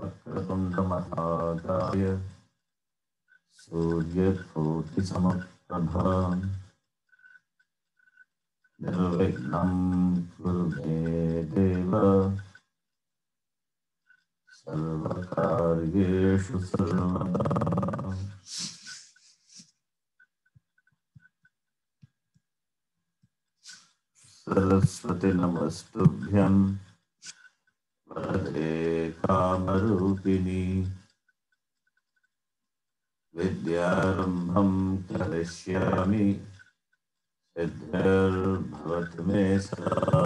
वक्रतुण्डमहाकाय सूर्यकोटिसमप्रभा निर्विघ्नं कुरु मे देव सर्वकार्येषु सर्वदा। सरस्वती नमस्तुभ्यं वरदे कामरूपिणी विद्यारम्भं करिष्यामि सिद्धिर्भवतु मे सदा।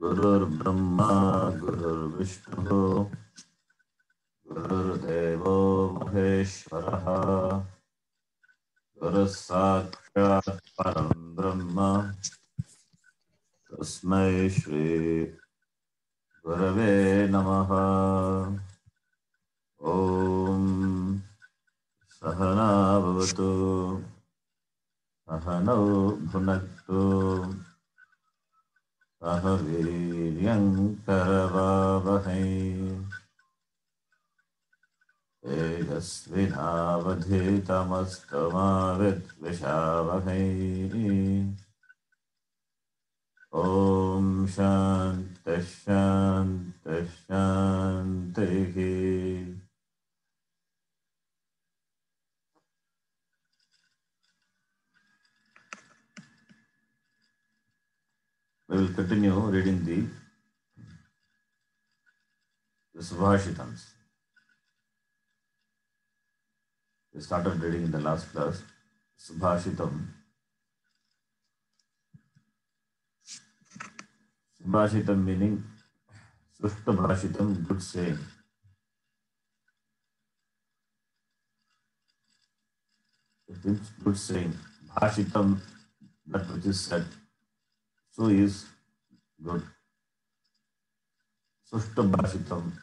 गुरुर्ब्रह्मा गुरुर्विष्णुः गुरुर्देवो महेश्वरः गुरुः साक्षात् परं ब्रह्म तस्मै श्री गुरवे नमः। ॐ सहना भवतु सहनौ भुनक्तु सह वीर्यं करवावहै तेजस्विनावधीतमस्तु मा विद्विषावहै। ॐ शान्तिः शान्तिः शान्तिः। We will continue reading the Subhashitams. We started reading in the last class. Subhashitam. Subhashitam meaning Sushta Bhashitam, good saying. It means good saying. Bhashitam, that which is said. So is good. Sushta Bhashitam,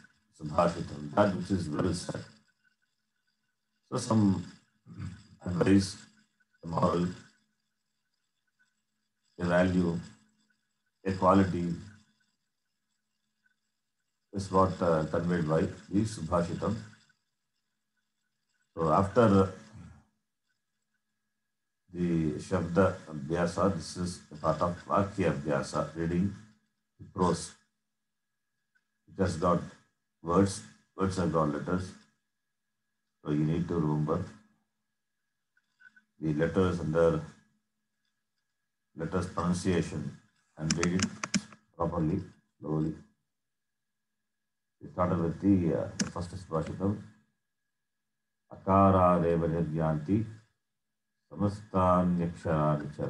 Subhashitam, that which is well said. So some advice, a moral, a value, a quality is what conveyed by the Subhashitam. So after the Shabda Abhyasa, this is a part of Vakya Abhyasa, reading the prose. It has got words, words have got letters. So you need to remember the letters under letters pronunciation and read it properly, slowly. We started with the first Subhashitam. Akaradeva niryanti samastanyaksharaani cha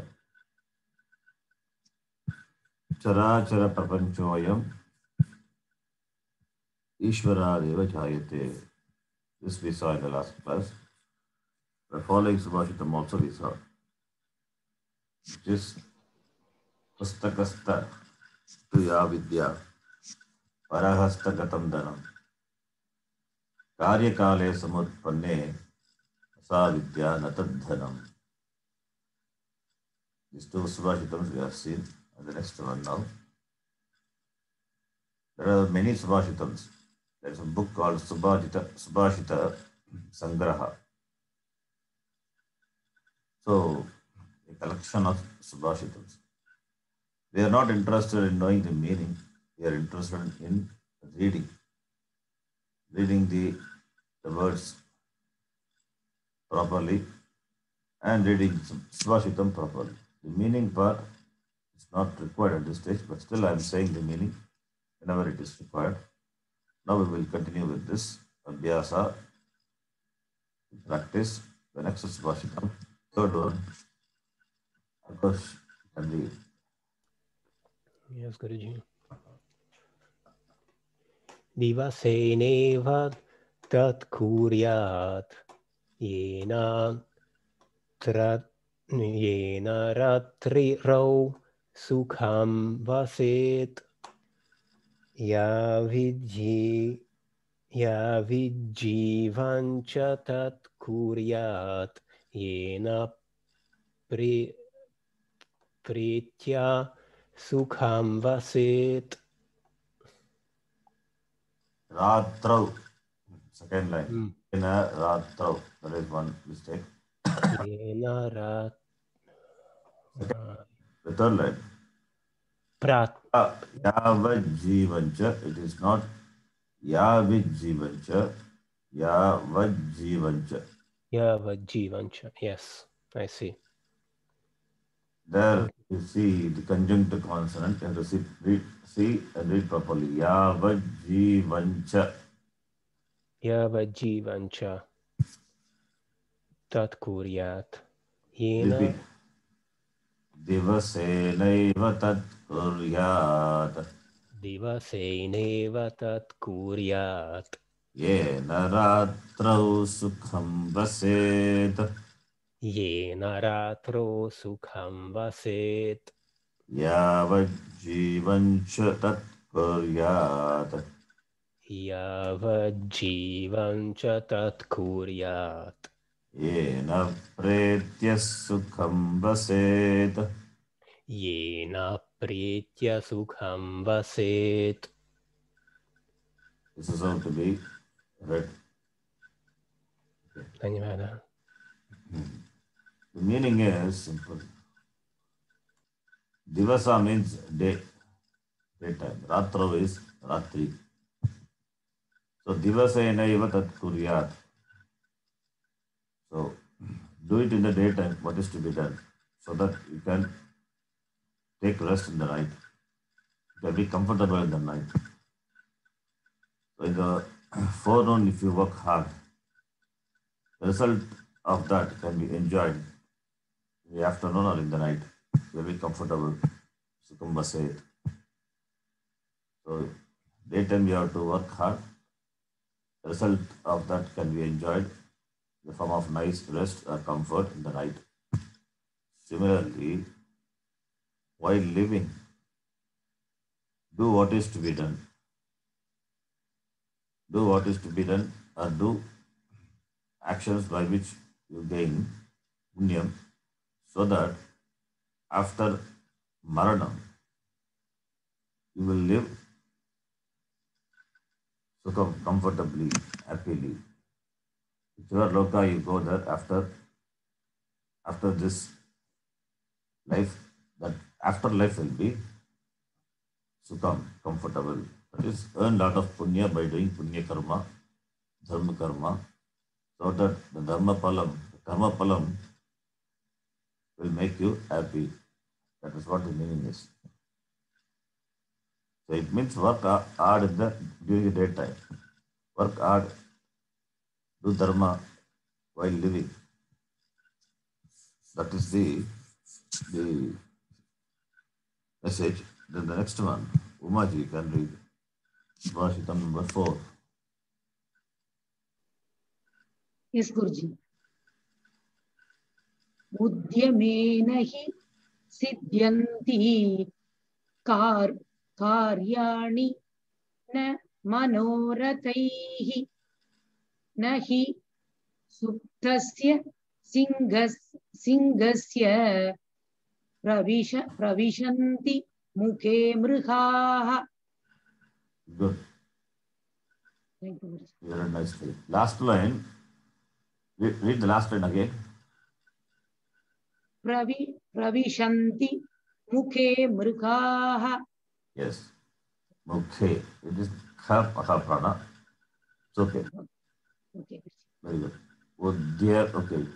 charachara prapanchoyam ishvaradeva jayate. This we saw in the last class. The following Subhashitam also we saw, which is pustakasta tuya vidya parahastagatam dhanam karyakale samutpanne sa vidya natadhanam. These two Subhashitams we have seen, and the next one now. There are many Subhashitams. There is a book called Subhashita Sangraha. So, a collection of Subhashitams. We are not interested in knowing the meaning. We are interested in reading the words properly and reading Subhashitam properly. The meaning part is not required at this stage, but still I am saying the meaning whenever it is required. Now we will continue with this Abhyasa practice. The next is Subhashitam, third one. Akash can read. Yes, Guruji. Divaseneva tat kuryat yena ratri rau sukham vaset ya vijjivancha tat kuryat yena pritya sukham vaset. Ratrau. Second line. Hmm. Yena ratrau. That is one mistake. Yena The third line. prat. Yavajjivancha. It is not Yavijjivancha. Yavajjivancha. Yavajivancha. Yes, I see. There you see the conjunct consonant and see and read properly. Yavajjivancha. Yavajivancha. Tat kuryat. Yena Repeat. Divasenaiva tat kuryat. divaseneva tat kuryat. Yena ratrau sukham vaset. Yena ratro sukham vaset. Yavajjivancha tat kuryat. Yavajivancha tat kuryat. Yena pretya sukham vaset. Yena pretya sukham vaset. This is how to be read. Dhanyavada. The meaning is simple. Divasa means day, daytime. Ratra is ratri. So divasena eva tat kuryat. So do it in the daytime. What is to be done? So that you can take rest in the night. You can be comfortable in the night. So in the forenoon, if you work hard, the result of that can be enjoyed in the afternoon or in the night. You will be comfortable. Sukham said. So daytime you have to work hard. The result of that can be enjoyed in the form of nice rest or comfort in the night. Similarly, while living, do what is to be done. Do what is to be done or do actions by which you gain punyam so that after maranam you will live sukham comfortably, happily. Whichever loka you go there after this life, that afterlife will be sukham, comfortable. That is, earn lot of punya by doing punya karma, dharma karma, so that the dharma palam, the karma palam will make you happy. That is what the meaning is. So it means work hard during the daytime. Work hard, do dharma while living. That is the message. Then the next one, Umaji can read. Bhashitam number 4. Yes, Guruji. उद्यमेन हि सिद्ध्यन्ति कार्याणि न मनोरथैः न हि सुप्तस्य सिंहस्य प्रविशन्ति मुखे मृगाः. Good. Thank you, Guruji. Very nicely. Last line. Read the last line again. प्रविशन्ति मुखे मृगाः. Yes. Mukhe. It is kha prana. It's okay. Okay. Very good. Okay. You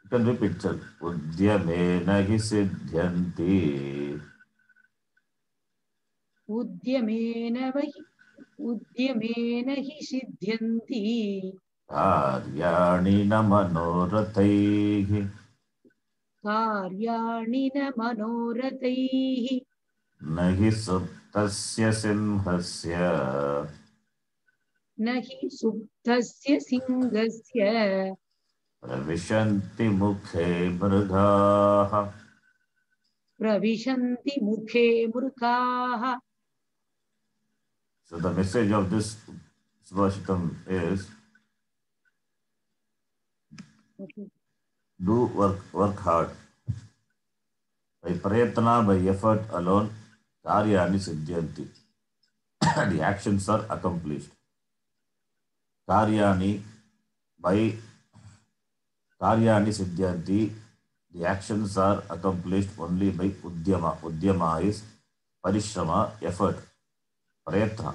can repeat itself. Udyamena hi siddhyanti. उद्यमेन हि सिद्ध्यन्ति Karyani na manorathaihi. कार्याणि न मनोरथैः Nahi suptasya simhasya. न हि सुप्तस्य सिंहस्य Pravishanti mukhe mrgaha. प्रविशन्ति मुखे मृगाः. So the message of this Subhashitam is do work hard. By prayatna, by effort alone, karyani siddhyanti. The actions are accomplished. Karyani, by Karyani Siddhyanti, the actions are accomplished only by Udyama. Udyama is Parishrama, effort, Prayatna.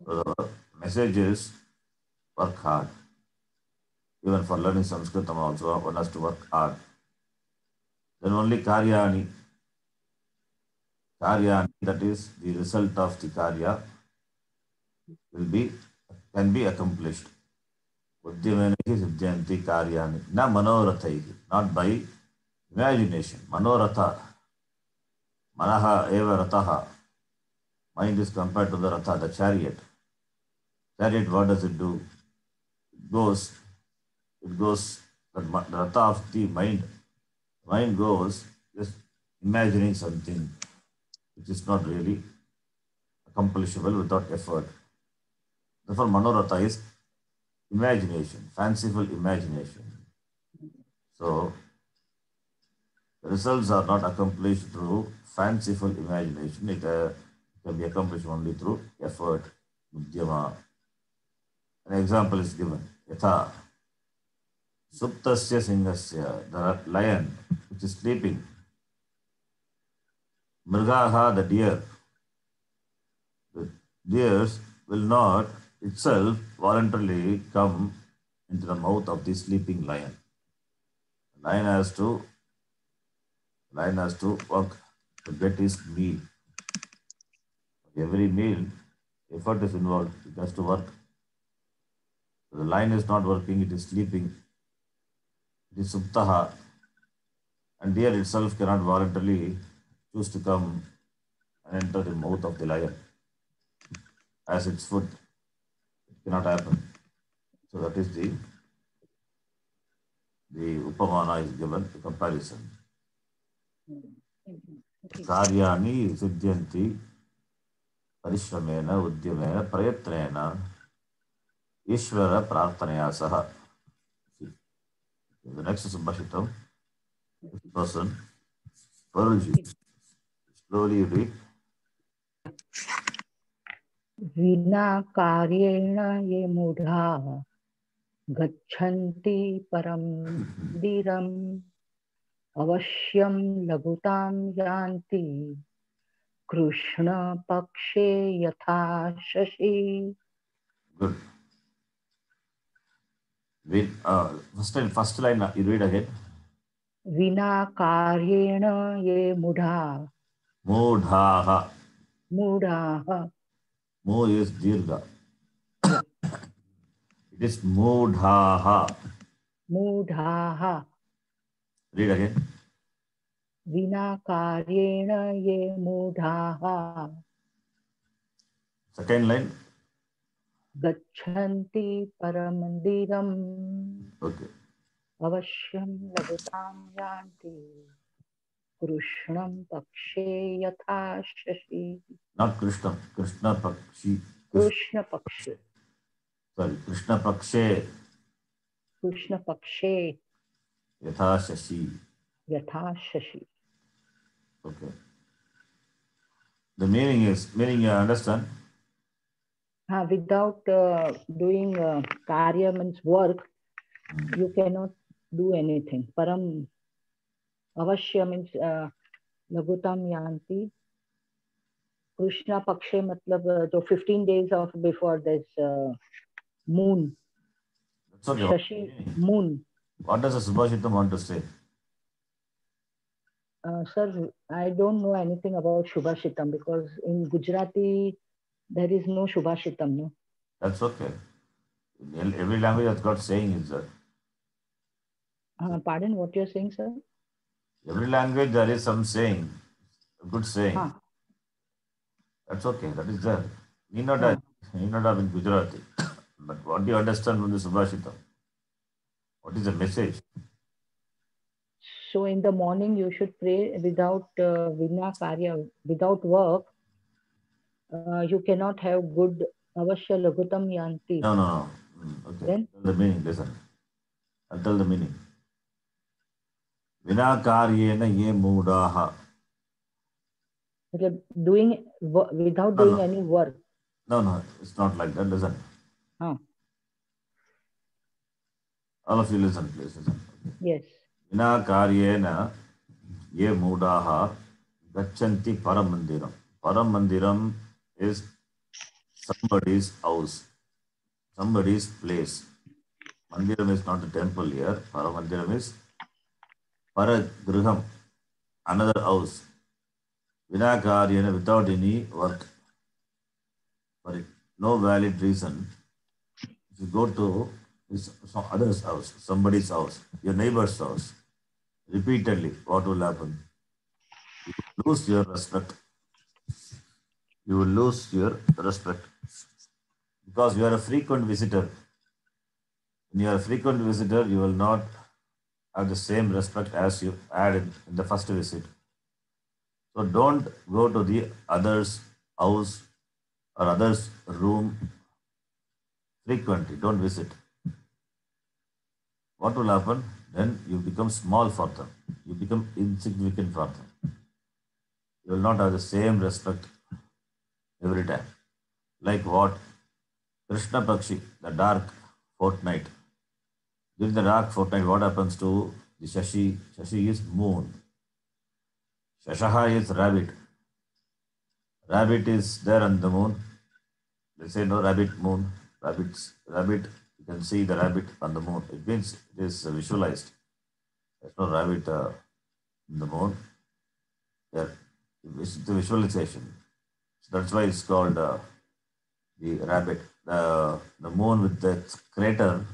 So the message is work hard. Even for learning Sanskritam also, one has to work hard. Then only Karyani, that is the result of the Karya, can be accomplished. Udyamena siddhyanti karyani, na manorathaihi, not by imagination. Manoratha, manaha eva rataha. Mind is compared to the ratha, the chariot. Chariot, what does it do? It goes, the ratha of the mind. Mind goes just imagining something which is not really accomplishable without effort. Therefore, manoratha is imagination, fanciful imagination. So, the results are not accomplished through fanciful imagination. It can be accomplished only through effort, udyama. An example is given. Yatha suptasya singasya, the lion which is sleeping. Mrigaha, the deer. The deers will not itself voluntarily come into the mouth of the sleeping lion. The lion has to work to get his meal. Every meal, effort is involved. It has to work. So the lion is not working, it is sleeping. It is suptaha. And deer itself cannot voluntarily choose to come and enter the mouth of the lion as its food. It cannot happen. So that is the upamana is given, the comparison. Karyani siddhyanti parishramena udyamena prayatnena ishvara prarthanaya saha. The next is Subhashitam. This person, Parulji. Slowly read. विना कार्येण ये मूढ़ाः गच्छन्ति परम धीरम् अवश्यं लघुतां यान्ति कृष्ण पक्षे यथा Shashi. Good. Read, first line, you read again. विना कार्येण ये मूढ़ाः. Moodhaha. मूढ़ाः. Mo is dirgha. It is moodhaha. मूढ़ाः. Read again. विना कार्येण ये मूढ़ाः. Second line. गच्छन्ति परमन्दिरम्. Okay. अवश्यं लघुतां यान्ति कृष्णं पक्षे यथा Shashi. Not Krishna. Krishna Pakshi. Krishna पक्षे. Sorry. Krishna Pakshe. कृष्ण पक्षे Yatha Shashi. यथा Shashi. Okay. The meaning you understand? Without doing karya means work, you cannot do anything. Param avashya means lagutam yanti. Krishna pakshe matlab jo 15 days of before this moon. That's okay. Shashi moon. What does the Subhashitam want to say? Sir, I don't know anything about Shubhashitam because in Gujarati there is no Shubhashitam, no? That's okay. In every language has got sayings, sir. Pardon, what you're saying, sir? Every language there is some saying, a good saying. That's okay, that is there. Need not have in Gujarati. But what do you understand from the Subhashitam? What is the message? So in the morning you should pray without vina karya, without work. You cannot have good avashya lagutam yanti. No. Okay. Then? Tell the meaning, listen. I'll tell the meaning. Vina karyena ye moodaha. Doing without doing any work. No, it's not like that. Listen. All of you listen, please listen. Yes. Vina karyena ye mudaha gachanti paramandiram. Paramandiram is somebody's house, somebody's place. Mandiram is not a temple here. Paramandiram is paragriham, another house. Vina karyena, without any work, for no valid reason. If you go to some other's house, somebody's house, your neighbor's house, repeatedly, what will happen? You will lose your respect. You will lose your respect because you are a frequent visitor. When you are a frequent visitor, you will not have the same respect as you had in the first visit. So don't go to the other's house or other's room frequently. Don't visit. What will happen? Then you become small for them. You become insignificant for them. You will not have the same respect every time. Like what? Krishna Pakshi, the dark fortnight. During the dark fortnight, what happens to the Shashi? Shashi is moon. Shashaha is rabbit. Rabbit is there on the moon. They say no rabbit moon. Rabbit, you can see the rabbit on the moon. It means it is visualized. There's no rabbit in the moon. There, it's the visualization. So that's why it's called the rabbit. The moon with the crater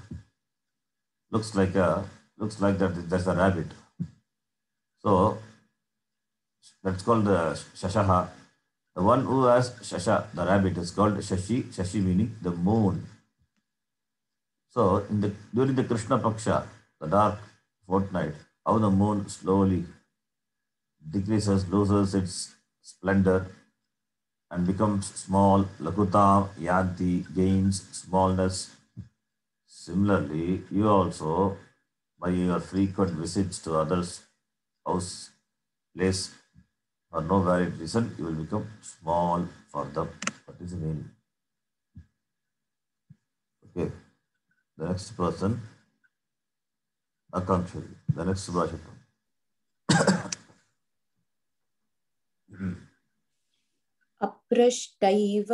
looks like that there's a rabbit. So that's called the Shashaha. The one who has Shasha, the rabbit, is called Shashi. Shashi meaning the moon. So during the Krishna Paksha, the dark fortnight, how the moon slowly decreases, loses its splendor, and becomes small. Lakutam yanti, gains smallness. Similarly, you also, by your frequent visits to others' house, place, for no valid reason, you will become small for them. What is the meaning? Okay. The next person, Akanksha. The next Subhashita. अप्रष्टैव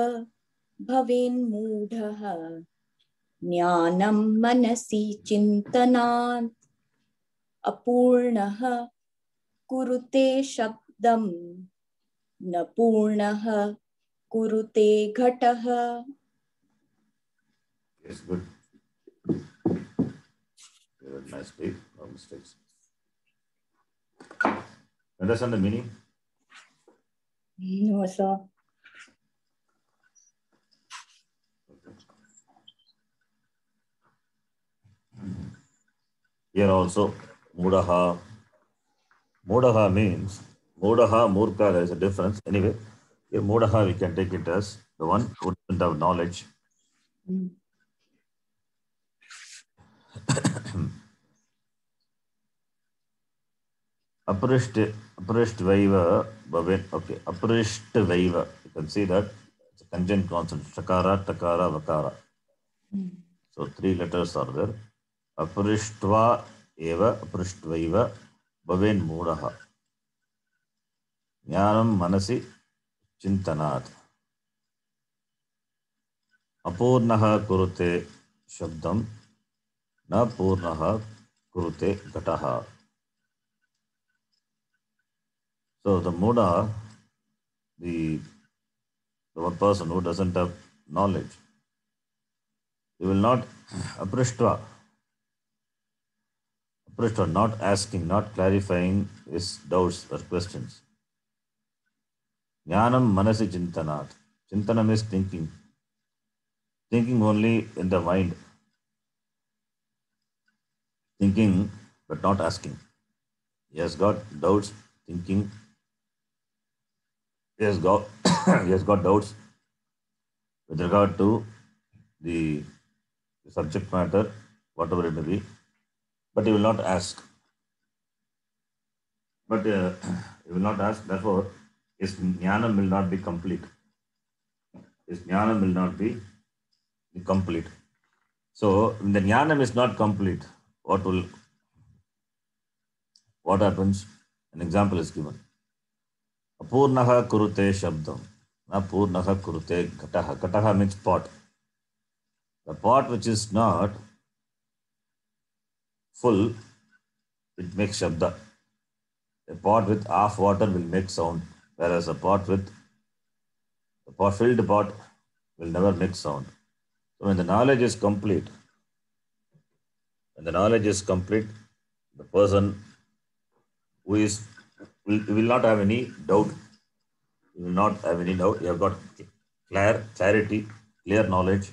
भवेन्मूढः ज्ञानं मनसि चिन्तनात् अपूर्णः कुरुते शब्दं न पूर्णः कुरुते घटः. Yes, good. Very nicely. No mistakes. Understand the meaning? No, sir. Here also, Mudaha. Mudaha means, Mudaha, Murka, there is a difference. Anyway, here Mudaha, we can take it as the one who doesn't have knowledge. Aprishtavaiva bhaven. Okay, Aprishtavaiva. You can see that it's a conjunct consonant. Shakara, Takara, Vakara. So 3 letters are there. Aprishtva eva, Aprishtavaiva bhaven mudaha. Jnanam manasi chintanat. Apurnaha kurute shabdam. Na purnaha kurute gataha. So the muda, the one person who doesn't have knowledge, he will not aprishtva, not asking, not clarifying his doubts or questions. Jnanam manasi chintanat. Chintanam is thinking. Thinking only in the mind. Thinking but not asking. He has got doubts, thinking. He has got doubts with regard to the subject matter, whatever it may be, but he will not ask. He will not ask, therefore, his jnanam will not be complete. His jnanam will not be complete. So, when the jnanam is not complete, what happens? An example is given. Apurnaha kurute shabdam. Apurnaha kurute ghataha. Ghataha means pot. The pot which is not full, it makes shabda. A pot with half water will make sound, whereas a pot filled pot will never make sound. So when the knowledge is complete, the person will not have any doubt. You will not have any doubt. You have got clarity, clear knowledge.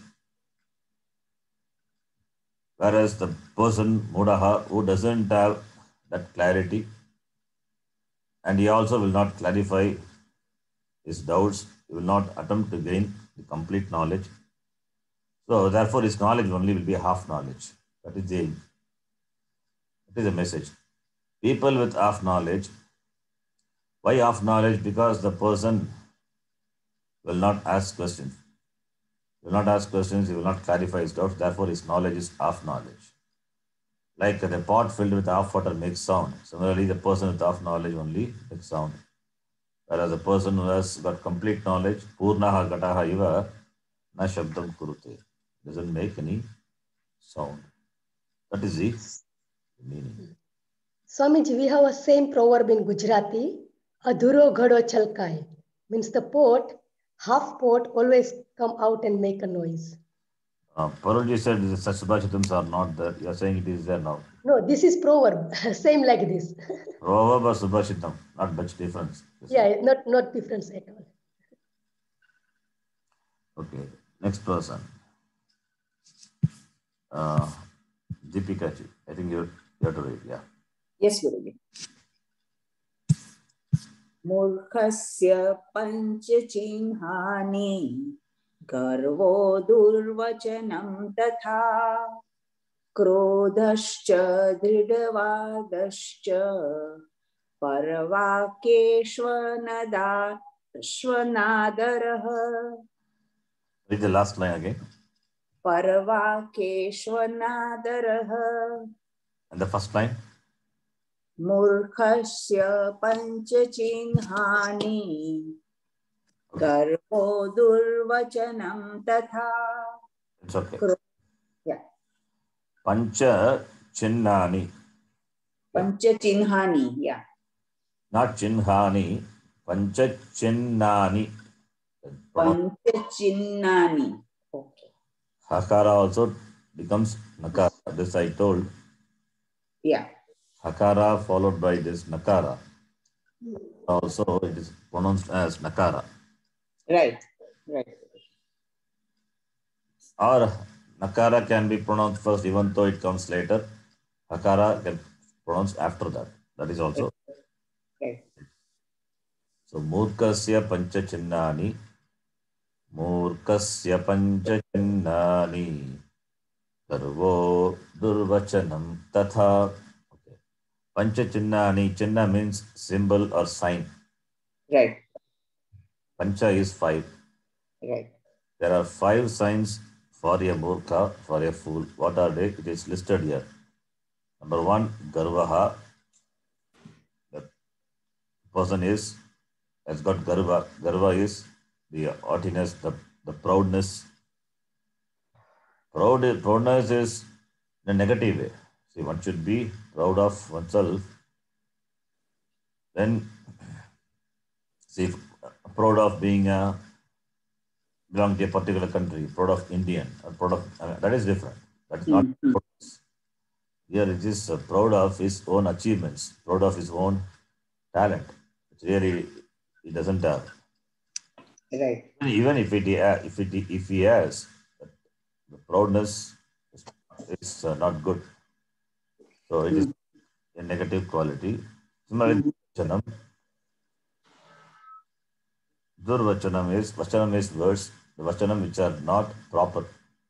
Whereas the person, Mudaha, who doesn't have that clarity, and he also will not clarify his doubts, he will not attempt to gain the complete knowledge. So therefore his knowledge only will be half knowledge. That is the aim. That is the message. People with half knowledge. Why half knowledge? Because the person will not ask questions. He will not ask questions, he will not clarify his doubts, therefore his knowledge is half knowledge. Like the pot filled with half water makes sound. Similarly, the person with half knowledge only makes sound. Whereas the person who has got complete knowledge, Purnaha Gataha Iva, Na Shabdam Kurute, doesn't make any sound. That is the meaning. Swamiji, we have a same proverb in Gujarati, Adhuro Ghado Chalkai. Means the pot, half pot always come out and make a noise. Parulji said such subhashitams are not there. You are saying it is there now. No, this is proverb, same like this. Proverb or subhashitam, not much difference. Yeah, not difference at all. Okay, next person. Deepika ji, I think you have to read, yeah. Yes, Guruji. Murkhasya panchachihani garvo durvachanam tatha krodhascha dridavadascha parvakeshvanadarah. Read the last line again. Parvakeshvanadarah. And the first line? Murkhasya panchachihani garvo durvachanam tatha. It's okay. Yeah. Pancha chinnani. Panchachihani, yeah. Not chinhani. Pancha chinnani. Panchachinnani. Okay. Hakara also becomes nakara. This I told. Yeah. Hakara followed by this nakara. Also it is pronounced as nakara. Right. Right. Or nakara can be pronounced first even though it comes later. Hakara can be pronounced after that. That is also. Right. So murkasya panchachinnani. Murkasya panchachinnani. Sarvo durvachanam tatha. Okay. Panchachinnani. Chinna means symbol or sign. Right. Pancha is 5. Right. There are 5 signs for a murkha, for a fool. What are they? It is listed here. Number 1, garvaha. The person has got garva. Garva is the haughtiness, the proudness. Proudness is in a negative way. See, one should be proud of oneself. Then, see, proud of being belong to a particular country, proud of Indian, or proud of, that is different. That is not proudness. Here it is proud of his own achievements, proud of his own talent, which really he doesn't have. Right. Even if he has, the proudness is not good. So it is a negative quality. Similarly, Durvachanam is words, the vachanam which are not proper,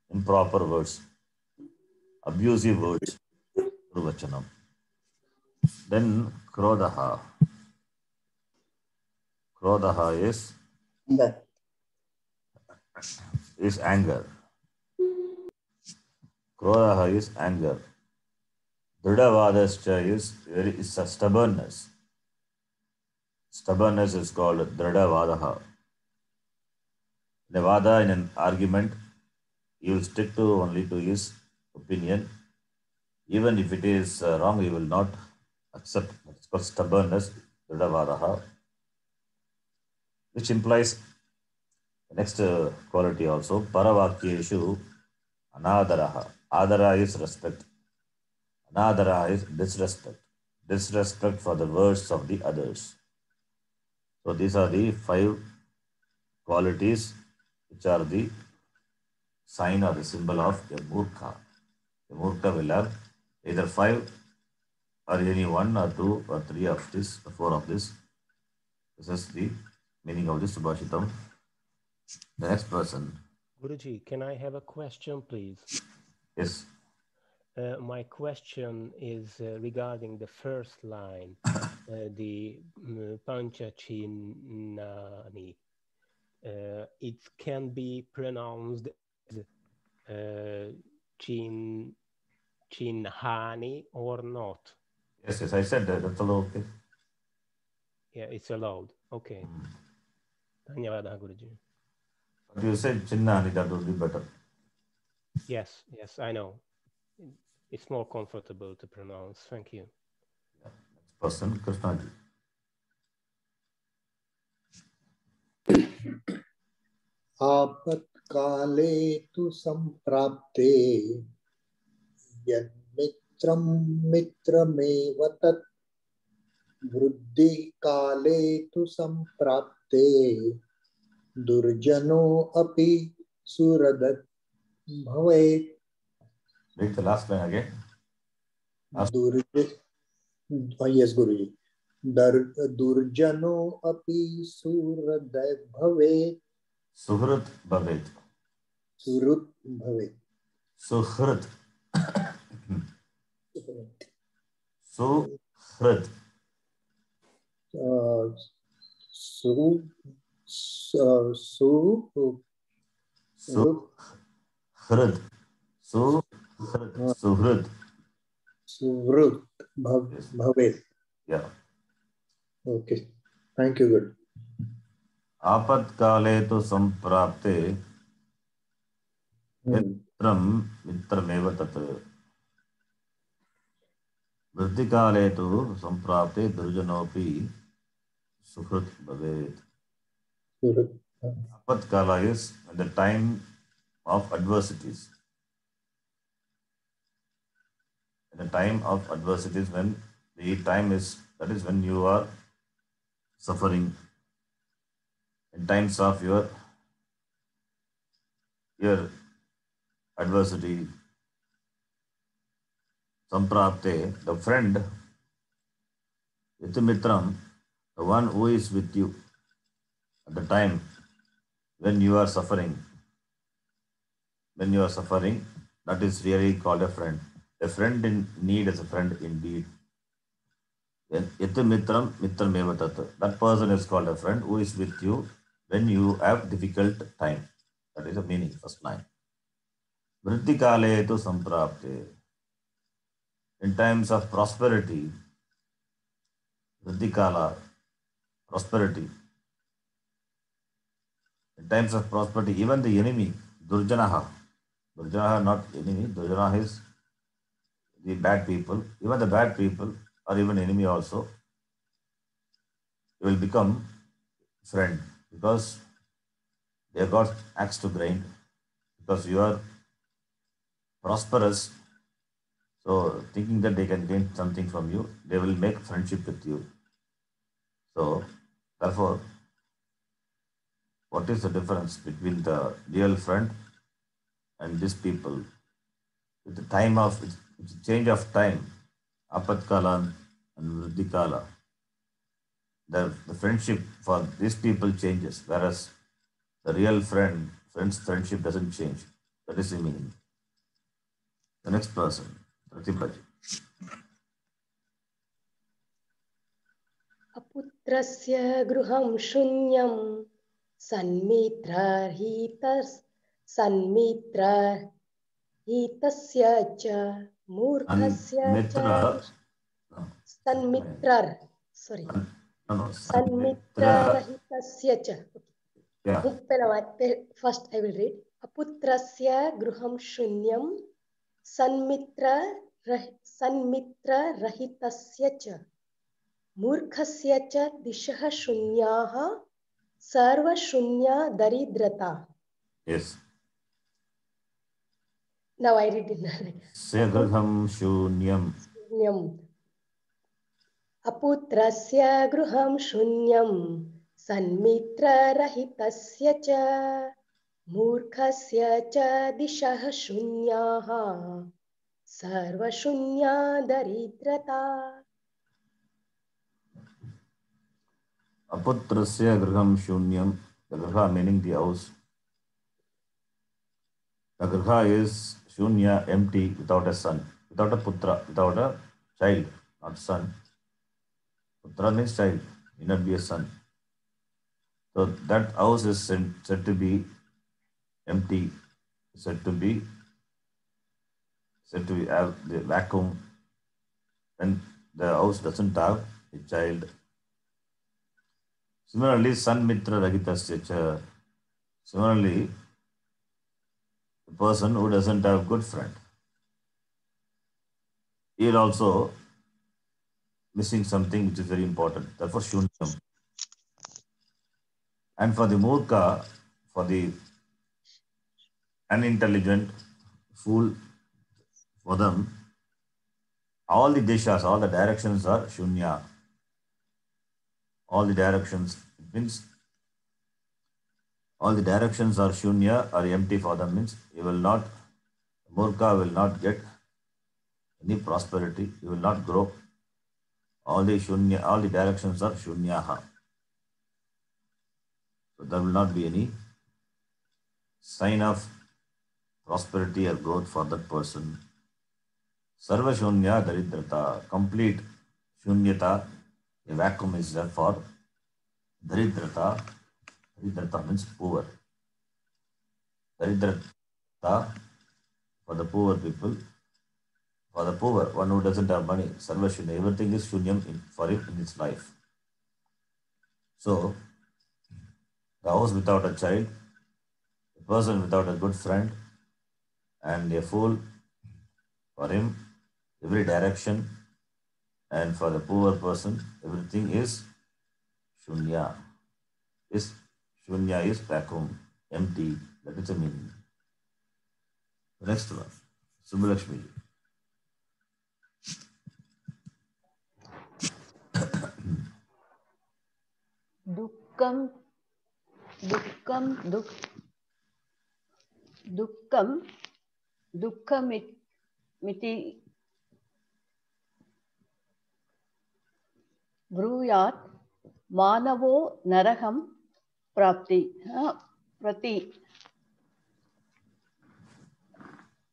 improper words, abusive words, Durvachanam. Then Krodaha. Krodaha is anger. Krodaha is anger. Dridavadascha is a stubbornness. Stubbornness is called Dridavadaha. Nevada in an argument, he will stick to only to his opinion. Even if it is wrong, he will not accept. It's called stubbornness, Dridavadaha, which implies the next quality also, Paravakyeshu Anadaraha. Adara is respect. Anadara is disrespect. Disrespect for the words of the others. So these are the 5 qualities which are the sign or the symbol of a murkha. A murkha will have either 5 or any 1 or 2 or 3 of this, or 4 of this. This is the meaning of the Subhashitam. The next person. Guruji, can I have a question, please? Yes. My question is regarding the first line, the Panchachinani. It can be pronounced as Chinhani or not? Yes, I said that. That's all okay. Yeah, it's allowed. Okay. Dhanyavada, Guruji. But you said Chinnani, that would be better. Yes, I know. It's more comfortable to pronounce. Thank you. Yeah. Next person, Krishnaji. आपत्काले तु संप्राप्ते यन्मित्रं मित्रमेव तत् वृद्धिकाले तु संप्राप्ते दुर्जनो अपि सुहृदः भवेत्. Read the last line again. Yes, Guruji. Durjano api suhृदः भवेत्. Suhrit bhavet. Suhृद भवेत्. Suhrit. Suhrit. Suhrit. Suhrit. Suhृद भवेत्. Yeah. Okay. Thank you, Guru. आपत्काले तु संप्राप्ते मित्रमेव तत् वृद्धिकाले तु संप्राप्ते दुर्जनोपि सुहृत् भवेत्. Apatkala is the time of adversities. In the time of adversities, when the time is, that is when you are suffering. In times of your adversity, samprapte, the friend, itimitram, the one who is with you at the time when you are suffering. When you are suffering, that is really called a friend. A friend in need is a friend indeed. Itimitram mitram evatat. That person is called a friend who is with you when you have difficult time. That is the meaning, first line. Vriddhikale tu samprapte. In times of prosperity, Vriddhikala, prosperity. In times of prosperity, even the enemy, Durjanaha, not enemy, Durjanaha is the bad people. Even the bad people, or even enemy also, will become friend. Because they have got axe to grind, because you are prosperous, so thinking that they can gain something from you, they will make friendship with you. So, therefore, what is the difference between the real friend and these people? With the time of, with the change of time, Apatkala and Vriddhikala, the friendship for these people changes, whereas the real friend's friendship doesn't change. That is the meaning. The next person, Pratibhaji. Aputrasya gruham shunyam sanmitra hitasya cha मूर्खस्य च Mitra. No. सन्मित्रर sorry No. सन्मित्ररहितस्य च Yeah. first I will read अपुत्रस्य गृहं शून्यं सन्मित्ररहितस्य च मूर्खस्य च दिशः शून्याः सर्वशून्या दरिद्रता. Yes. Now I read it. Segrham shunyam. अपुत्रस्य गृहं शून्यं सन्मित्ररहितस्य च मूर्खस्य च दिशः शून्याः सर्वशून्या दरिद्रता. Aputrasya griham shunyam. The griha meaning the house. The griha is shunya, empty, without a son, without a putra, without a child, not son. Putra means child, it not be a son. So that house is said to be empty, said to have the vacuum, and the house doesn't have a child. Similarly, san mitra rahitasya cha. Similarly, the person who doesn't have good friend, he is also missing something which is very important. Therefore, shunyam. And for the murka, for the unintelligent fool, for them, all the dishas, all the directions are shunya. All the directions, it means all the directions are shunya or empty for them, means he will not, murka will not get any prosperity, he will not grow. All the shunya, all the directions are shunyaha. So there will not be any sign of prosperity or growth for that person. Sarva shunya daridrata, complete shunyata, a vacuum is there for daridrata. Daridrata means poor. Daridrata for the poor people. For the poor, one who doesn't have money, sarva shunya, everything is shunyam for him in his life. So, the house without a child, a person without a good friend, and a fool, for him, every direction, and for the poor person, everything is shunya. Shunya is vacuum, empty. That is the meaning. The next one, Subbalakshmi. दुःखं दुःखमिति ब्रूयात् मानवो नरकं प्रति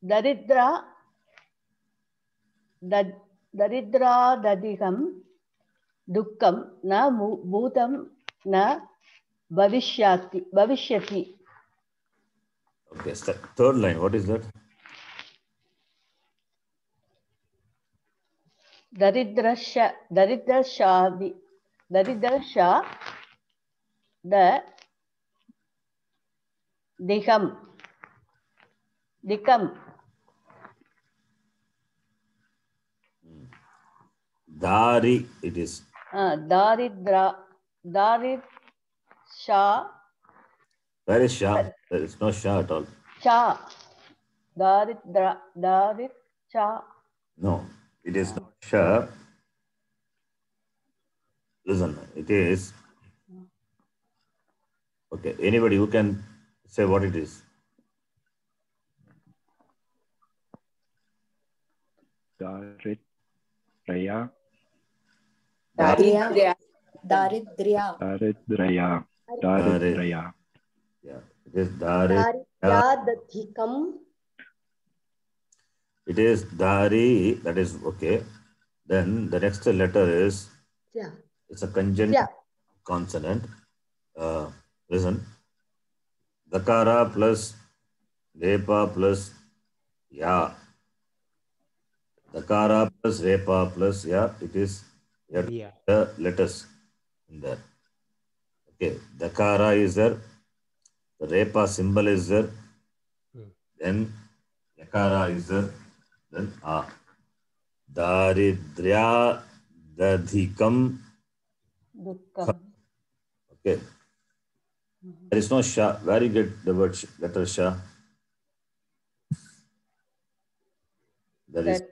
दरिद्रादधिकं दुःखं न भूतं न भविष्यति. Okay, third line, what is that? Daridrasha the dikam. Dari, it is. Daridra sha. Where is sha? There is no sha at all. Cha. Darid cha. No, it is not sha. Listen, it is. Okay, anybody who can say what it is? Daridrya. Daridrya. Yeah, it is Daridhyadadhikam. It is dari, that is okay. Then the next letter is, it's a conjunct consonant. Listen, Dakara plus Lepa plus Ya. Dakara plus Repa plus, yeah, it is Yeah. the letters in there. Okay, Dakara is there, the Repa symbol is there, then Yakara is there, then A. Daridrya Dadhikam. Dukkam. Okay. There is no Sha. Where you get the word letter Sha? There is.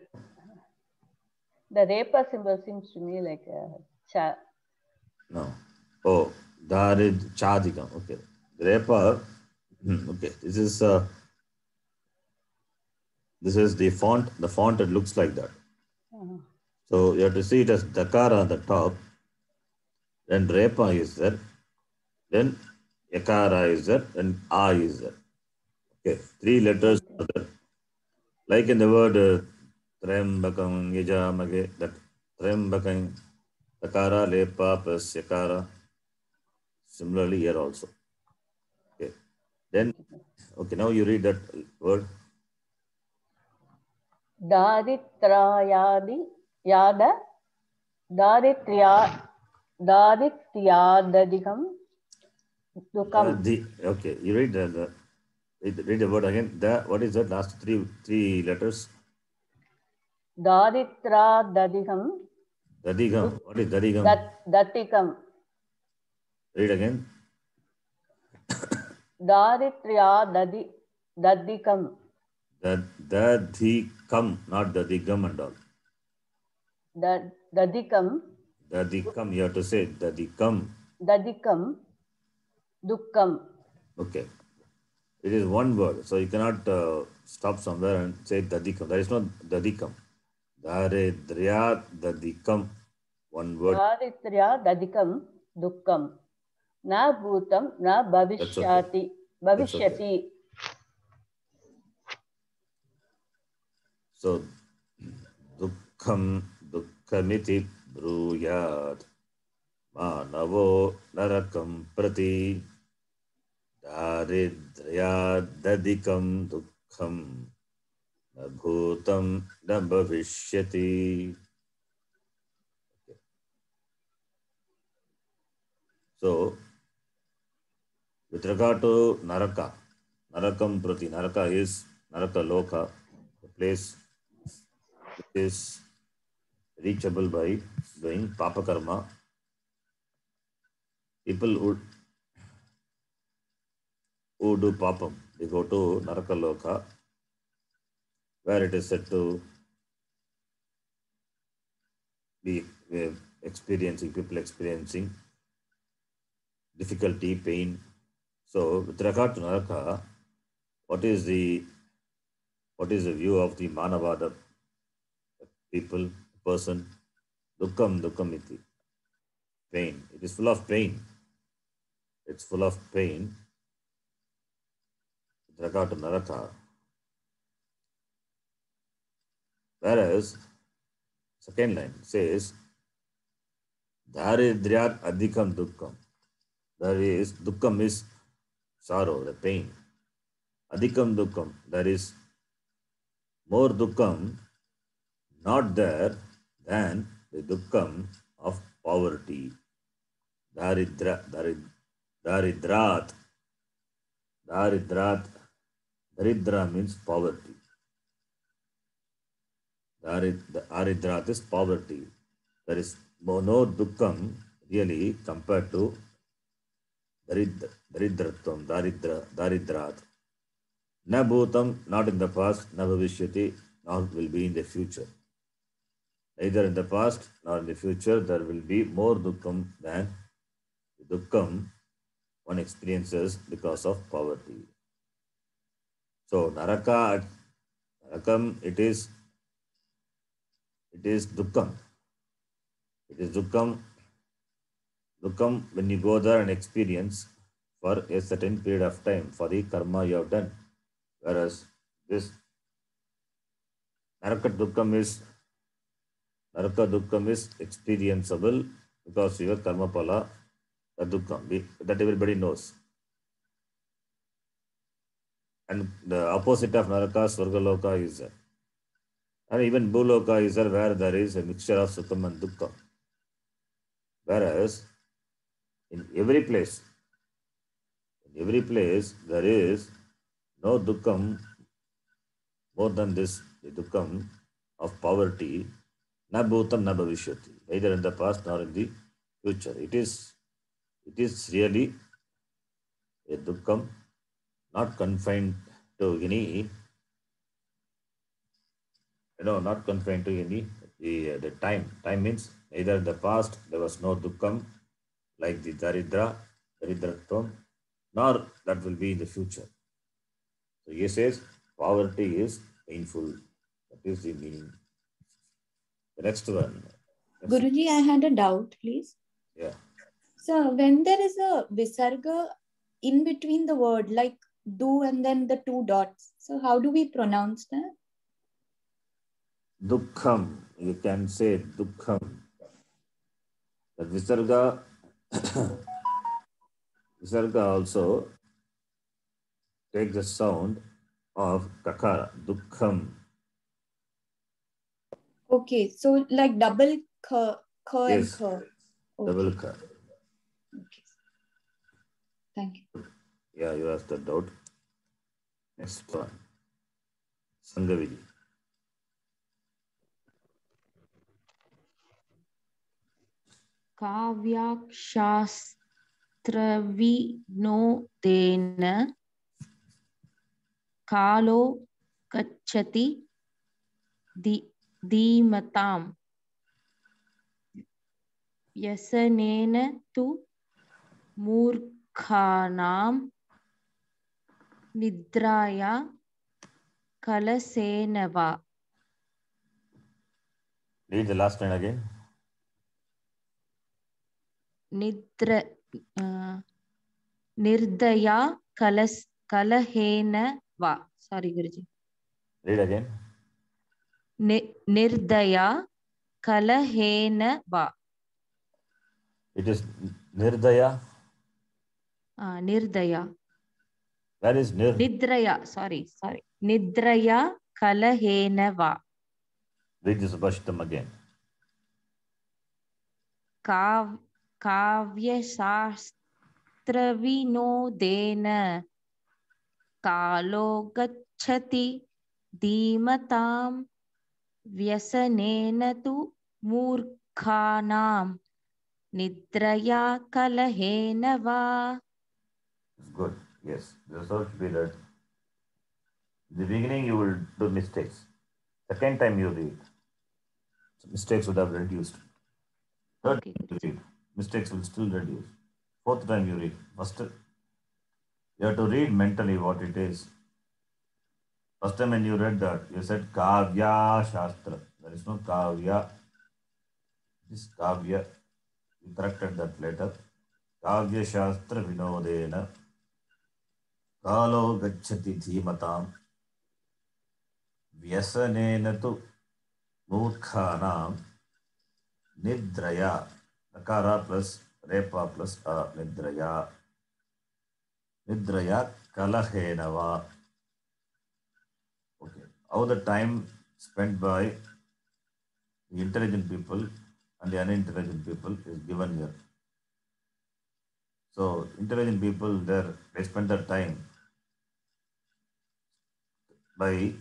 The Repa symbol seems to me like a cha. No. Oh, Darid Chadikam. Okay. Repa. Okay. This is the font. The font, it looks like that. So you have to see it as Dakara on the top. Then Repa is there. Then Yakara is there. Then A is there. Okay. 3 letters are there. Like in the word Trembakam, Yajamage, that Trembakam, Takara, Lepa plus Yakara. Similarly here also. Okay. Then, okay, now you read that word. Daritrayadi yada Darityadadikam Dukam. Okay, you read read the word again. What is that last three letters? Daritradadikam. Dadigam. What is Dadigam? Datikam. Read again. Darityadadikam. Dadikam, not Dadigam and all. Dadikam. Dadikam, you have to say Dadikam. Dadikam. Dukkam. Okay. It is one word, so you cannot stop somewhere and say Dadikam. There is no Dadikam. Daridrya Dadikam. One word. Daritya Dadikam Dukkam. Na bhutam na bhavishyati. Bhavishyati. Okay. So, Dukkamiti bruyat manavo narakam prati daridryadadikam dukkham na bhutam na bhavishyati. Okay. So, with regard to Naraka, Narakam prati, Naraka is Naraka Loka, the place which is reachable by doing Papa Karma. People who do Papam, they go to Naraka Loka, where it is said to be people experiencing difficulty, pain. So, with regard to Naraka, what is the view of the Manavada people, person? Dukkam iti. Pain. It is full of pain. It's full of pain. With regard to Naraka. Whereas, second line says, Daridryat adhikam dukkam. There is, dukkam is sorrow, the pain. Adhikam dukkam, there is more dukkam not there than the dukkam of poverty. Daridrat. Daridra means poverty. Daridrat is poverty. There is no dukkam really compared to daridratvam, daridrat. Na bhutam, not in the past, na bhavishyati, nor will be in the future. Neither in the past nor in the future there will be more dukkam than the dukkam one experiences because of poverty. So Narakam, it is dukkam. It is dukkam when you go there and experience for a certain period of time for the karma you have done. Whereas this Naraka dukkam is experienceable because your karma pala, the dukkam, that everybody knows. And the opposite of Naraka, Swargaloka is there. And even Bhuloka is there where there is a mixture of Sukham and Dukkham. Whereas in every place there is no Dukkham more than this, the Dukkham of poverty, na bhutam na bhavishyati, either in the past nor in the future. It is really a Dukkham not confined to any, not confined to any the time. Time means either in the past there was no Dukkham like the Daridratvam, nor that will be in the future. So he says poverty is painful. That is the meaning. The next one. Guruji, I had a doubt, please. Yeah. So when there is a visarga in between the word, like do and then the two dots, so how do we pronounce that? Dukkham. You can say Dukkham. The visarga also takes the sound of kakara. Dukkham. Okay, so like double k and Yes. k. Okay. Double ka. Okay. Thank you. Yeah, you asked that doubt. Next one. Sangavidi. काव्याक्षास्त्रविनोदेन कालो गच्छति धीमताम् व्यसनेन तु मूर्खाणां निद्राया कलसेन वा. Read the last line again. निर्दया कलहेन वा. Sorry, Guruji. Read again. निर्दया कलहेन वा. It is Nirdaya. Nirdaya. Where is Nir? Nidraya. Sorry. Nidraya kalahena va. Read the Subhashtam again. Kavyashastravinodena kalo gacchati dhimatam vyasanena tu murkhanam nidraya kalahena va. Good. Yes. This should be read. In the beginning, you will do mistakes. Second time you read, so mistakes would have reduced. Third Okay. time you read, mistakes will still reduce. Fourth time you read, first you have to read mentally what it is. First time when you read that, you said Kavya Shastra. There is no Kavya. This Kavya. You corrected that later. Kavya Shastra Vinodena Kalo Gacchati Dhimatam Vyasanena tu Murkhanam Nidraya. Nakara plus Repa plus Nidraya. Nidraya Kalahenava. Okay. How the time spent by the intelligent people and the unintelligent people is given here. So intelligent people they spend their time by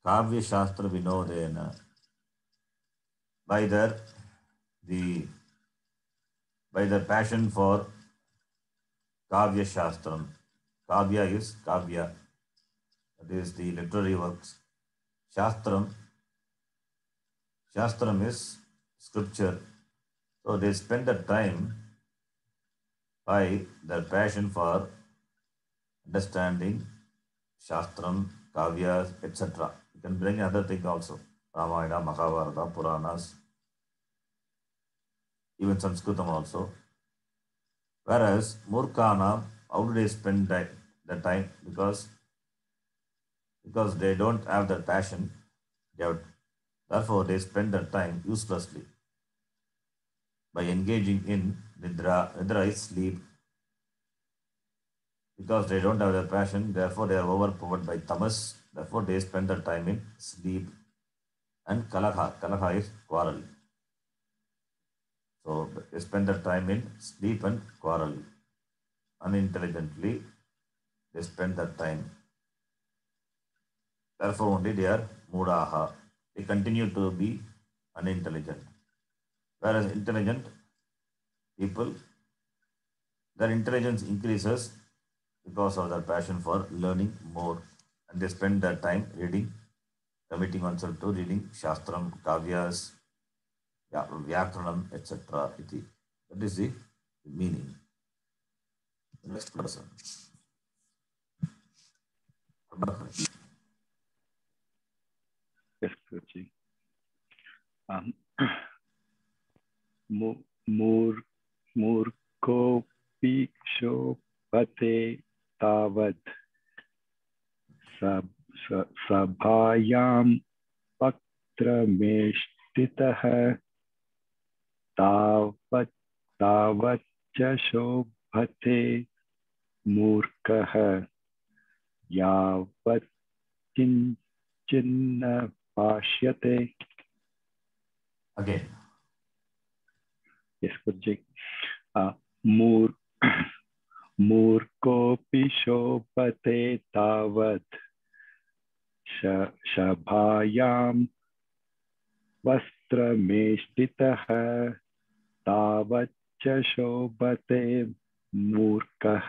Kavya Shastra Vinodena, by their passion for Kavya Shastram. Kavya is Kavya. That is the literary works. Shastram is scripture. So they spend the time by their passion for understanding Shastram, Kavyas, etc. You can bring other things also. Ramayana, Mahabharata, Puranas, even Sanskritam also. Whereas Murkhana, how do they spend the time? Because they don't have that passion. Therefore, they spend their time uselessly by engaging in Nidra. Nidra is sleep. Because they don't have their passion, therefore they are overpowered by tamas. Therefore, they spend their time in sleep. And kalakha. Kalakha is quarrel. So they spend their time in sleep and quarrel. Unintelligently, they spend that time. Therefore, only they are mudaha. They continue to be unintelligent. Whereas intelligent people, their intelligence increases because of their passion for learning more. And they spend their time reading, committing oneself to reading Shastram, Kavyas, Vyakaranam, etc. That is the meaning. The next person. Yes, Guruji. Murkopi shobhate tavad sabhayam paktrameshtitah tavat cha shobhate murkah yavat kinchinna pashyate. Again. Yes, Guruji. Murkopi shobhate tavat shabhayam vastrameshtitah tavat cha shobhate murkah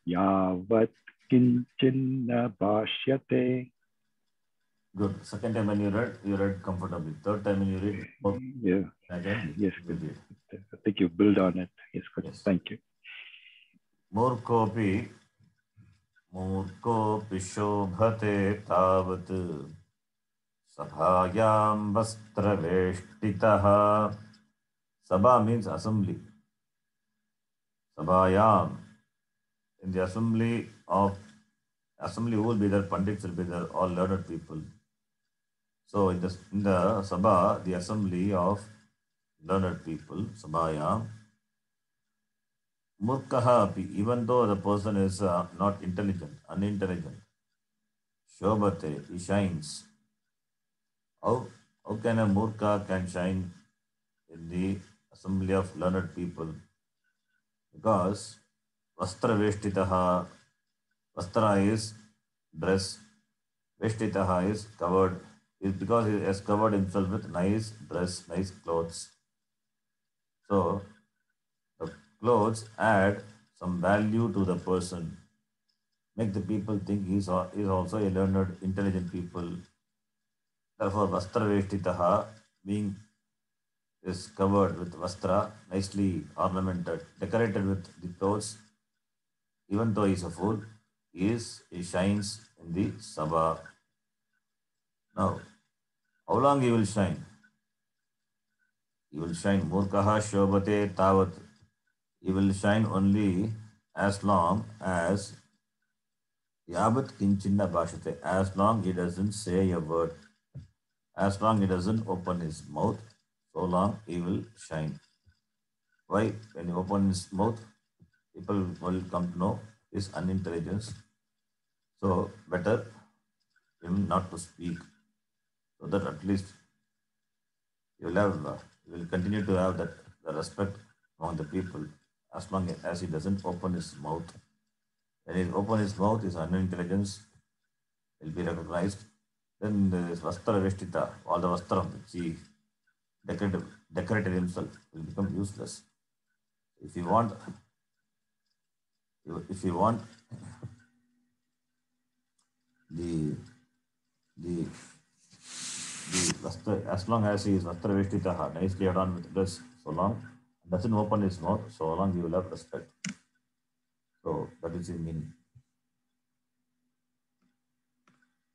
yavat kinchinna bhashyate. Good. Second time when you read comfortably. Third time when you read, yeah. Again, yes, good. I think you build on it. Yes, good. Yes. Thank you. Murkopi shobhate tavat sabhayam vastraveshtitah. Sabha means assembly. Sabhayam. In the assembly who will be there? Pandits will be there, all learned people. So in the Sabha, the assembly of learned people, Sabhayam, Murkaha api, even though the person is not intelligent, unintelligent, Shobhate, he shines. How can a Murka can shine in the assembly of learned people? Because Vastra Veshtitaha, Vastra is dress, Veshtitaha is covered, is because he has covered himself with nice dress, nice clothes. So the clothes add some value to the person, make the people think he is also a learned, intelligent people. Therefore, Vastra Veshtitaha, being is covered with Vastra, nicely ornamented, decorated with the clothes, even though he is a fool, he shines in the Sabha. Now, how long he will shine? He will shine. Murkaha Shobhate Tavat. He will shine only as long as Yabat Kinchinna Bhashate. As long he doesn't say a word. As long he doesn't open his mouth, so long he will shine. Why? When he opens his mouth, people will come to know his unintelligence. So better him not to speak, so that at least you will continue to have the respect among the people as long as he doesn't open his mouth. When he opens his mouth, his unintelligence will be recognized. Then the Vastra Veshtita, all the Vastram which he decorated himself, will become useless. If you want the Vastra, as long as he is Vastra Veshtitaha, nicely adorned with dress, so long doesn't open his mouth, so long he will have respect. So that is the meaning.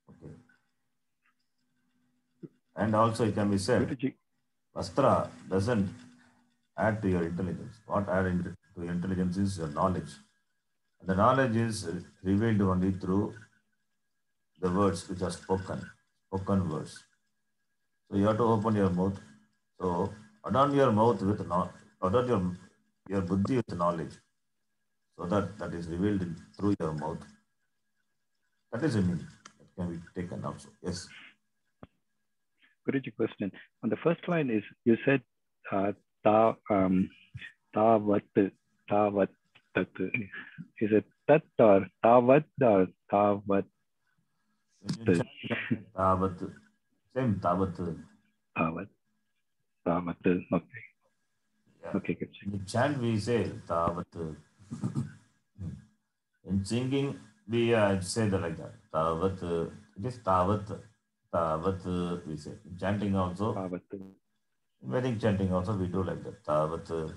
Okay. And also it can be said, Vastra doesn't add to your intelligence. What add to your intelligence is your knowledge. And the knowledge is revealed only through the words which are spoken words. So you have to open your mouth. So adorn your mouth with adorn your buddhi with knowledge. So that is revealed through your mouth. That is a meaning. That can be taken also. Yes. Guruji, question. On the first line is, you said tavat, tavat, tat. Is it tat or tavat or tavat? Tavat. Same tavat. Tavat. Tavat. Okay. Yeah. Okay, good. In chant we say tavat. In singing we say that like that. Tavat. It is tavat. Tavat we say. In chanting also. Tavat. In Vedic chanting also we do like that. Tavat.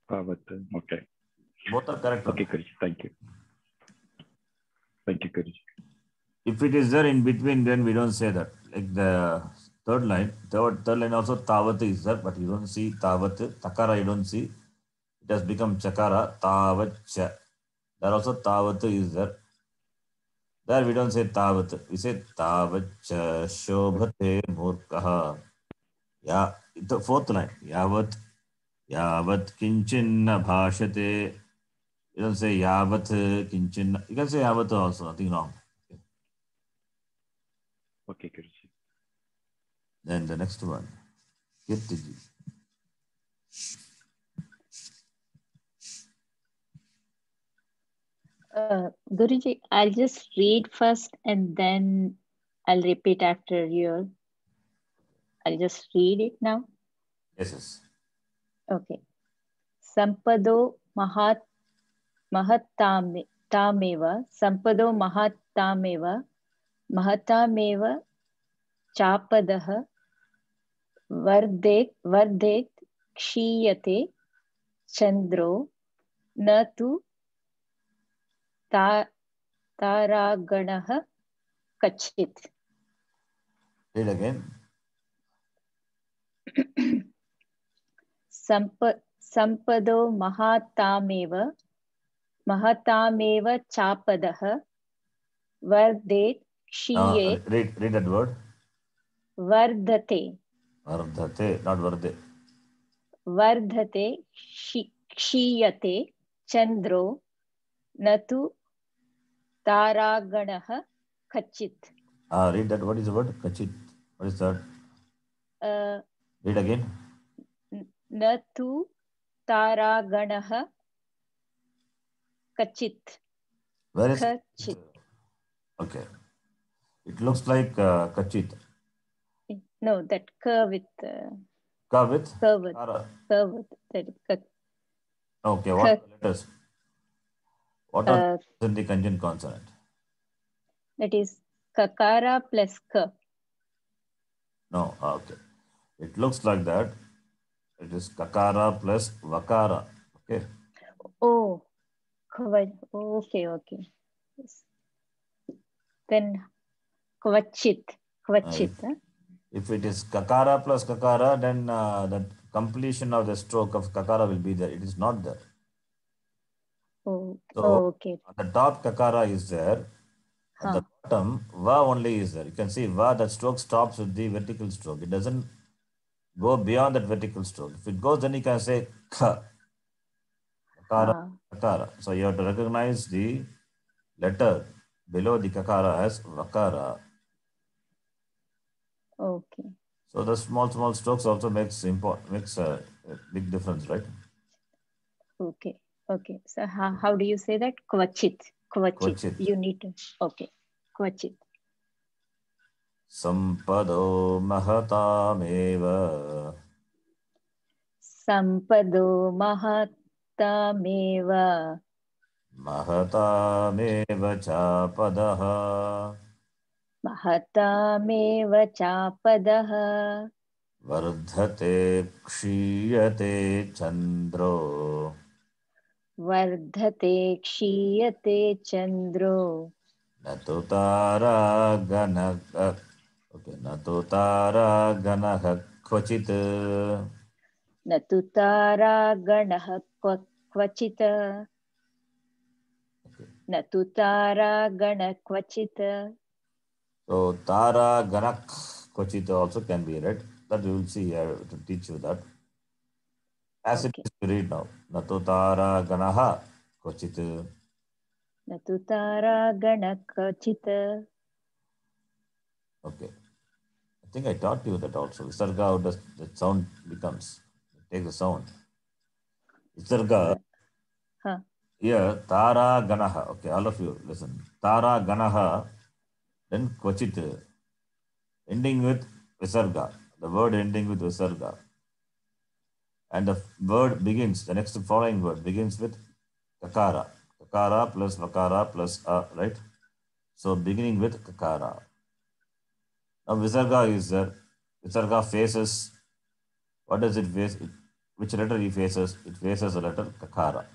Tavat. Okay. Both are correct. Okay, Guruji. Thank you. Thank you, Guruji. If it is there in between, then we don't say that. Like the third line also tavat is there, but you don't see tavat. Takara you don't see. It has become chakara. Tavat cha. There also tavat is there. There we don't say tavat. We say tavat cha shobhate murkaha. Yeah, the fourth line. Yavat kinchinna bhashate. You don't say yavat kinchinna. You can say yavat also. Nothing wrong. Okay, Guruji. Then the next one. Kirtiji. Guruji, I'll just read first and then I'll repeat after you. I'll just read it now. Yes. Okay. Sampado mahattameva sampado mahattameva mahatameva chapadah vardet kshiyate chandro na tu taraganah kachit. Read again. Sampado mahatameva chapadah vardet kshiye. Read that word. Vardhate. Vardhate, not varde. Vardhate kshiyate chandro natu taraganah kachit. Read that. What is the word? Kachit. What is that? Read again. Natu taraganah kachit. Where is kachit? Okay. It looks like kachit. No, that curve with. Curve with? Curve with. Okay, what are the letters? What are in the conjunct consonant? That is kakara plus ka. No, okay. It looks like that. It is kakara plus vakara. Okay. Oh, okay. Yes. Then kvachit. If it is kakara plus kakara, then the completion of the stroke of kakara will be there. It is not there. Oh, so okay. On the top kakara is there. At the bottom, va only is there. You can see va, that stroke stops with the vertical stroke. It doesn't go beyond that vertical stroke. If it goes, then you can say kha. Kakara. So you have to recognize the letter below the kakara as vakara. Okay. So the small strokes also makes a big difference, right? Okay. So how do you say that? Kvachit. You need to. Okay. Kvachit. Sampado mahatameva. Sampado mahatameva. Mahatameva chapadah. Mahatameva chapadah. Vardhate kshiyate chandro. Vardhate kshiyate chandro. Natutara ganah kvachit. Natutara ganah kvachit. Natutara ganah kvachit. So tara ganak kvachit also can be read. That you will see here to teach you that. As it is to read now. Natutara ganah kvachit. Natutara ganah kvachit. Okay. I think I taught you that also. Visarga, how does the sound becomes? Take the sound. Visarga, Huh. here, Tara Ganaha. Okay, all of you, listen. Tara Ganaha, then Kvachit, ending with Visarga. The word ending with Visarga. And the word begins, the next following word begins with Kakara. Kakara plus Vakara plus A, right? So beginning with Kakara. Now Visarga is there. Visarga faces, what does it face? Which letter it faces? It faces the letter Kakara.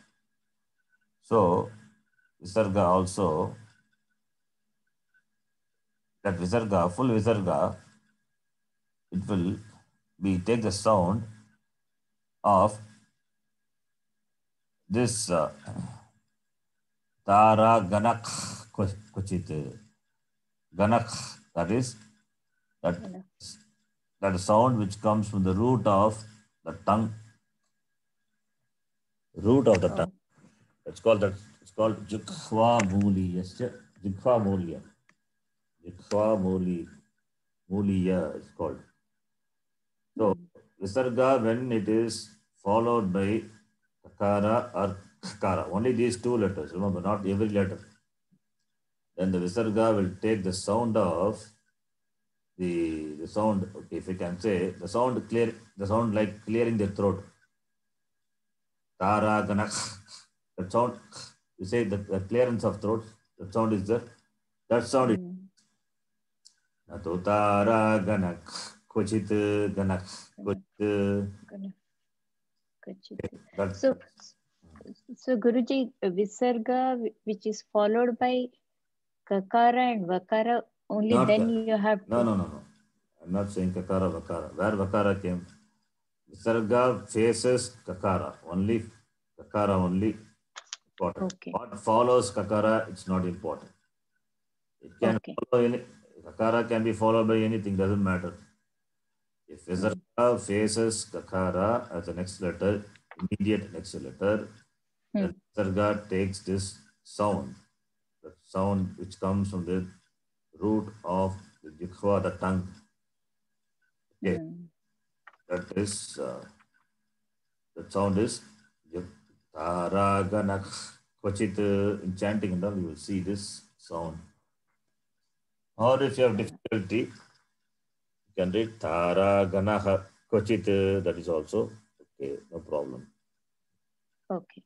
So Visarga also, that Visarga, full Visarga, it will be take the sound of this Tara Ganak Kuchit. Ganak, that is that sound which comes from the root of the tongue. Root of the tongue. It's called Jikhva Muli. Yes, Jikhva Mulya. Jikhva Muli. Muliya is called. So, Visarga, when it is followed by Kakara or Kakara, only these two letters, remember, not every letter. Then the Visarga will take the sound of the sound, okay, if you can say, the sound like clearing the throat. Tara, Ganak, that sound, you say the clearance of throat, that sound is there. That sound is Nato Tara, Ganak, Kochit, Ganak, Kochit. So Guruji, Visarga, which is followed by Kakara and Vakara, only Not then that. you have to... No. I'm not saying Kakara, Vakara. Where Vakara came? Visarga faces Kakara. Only Kakara only important. Okay. What follows Kakara, it's not important. It can follow any, Kakara can be followed by anything, doesn't matter. If Visarga faces Kakara as the next letter, immediate next letter, then Visarga takes this sound, the sound which comes from the root of the Jikhva, the tongue. Okay. That is, the sound is Tara Ganak Kvachit. In chanting and all, you will see this sound. Or if you have difficulty, you can read Tara Ganaha Kvachit. That is also okay, no problem. Okay.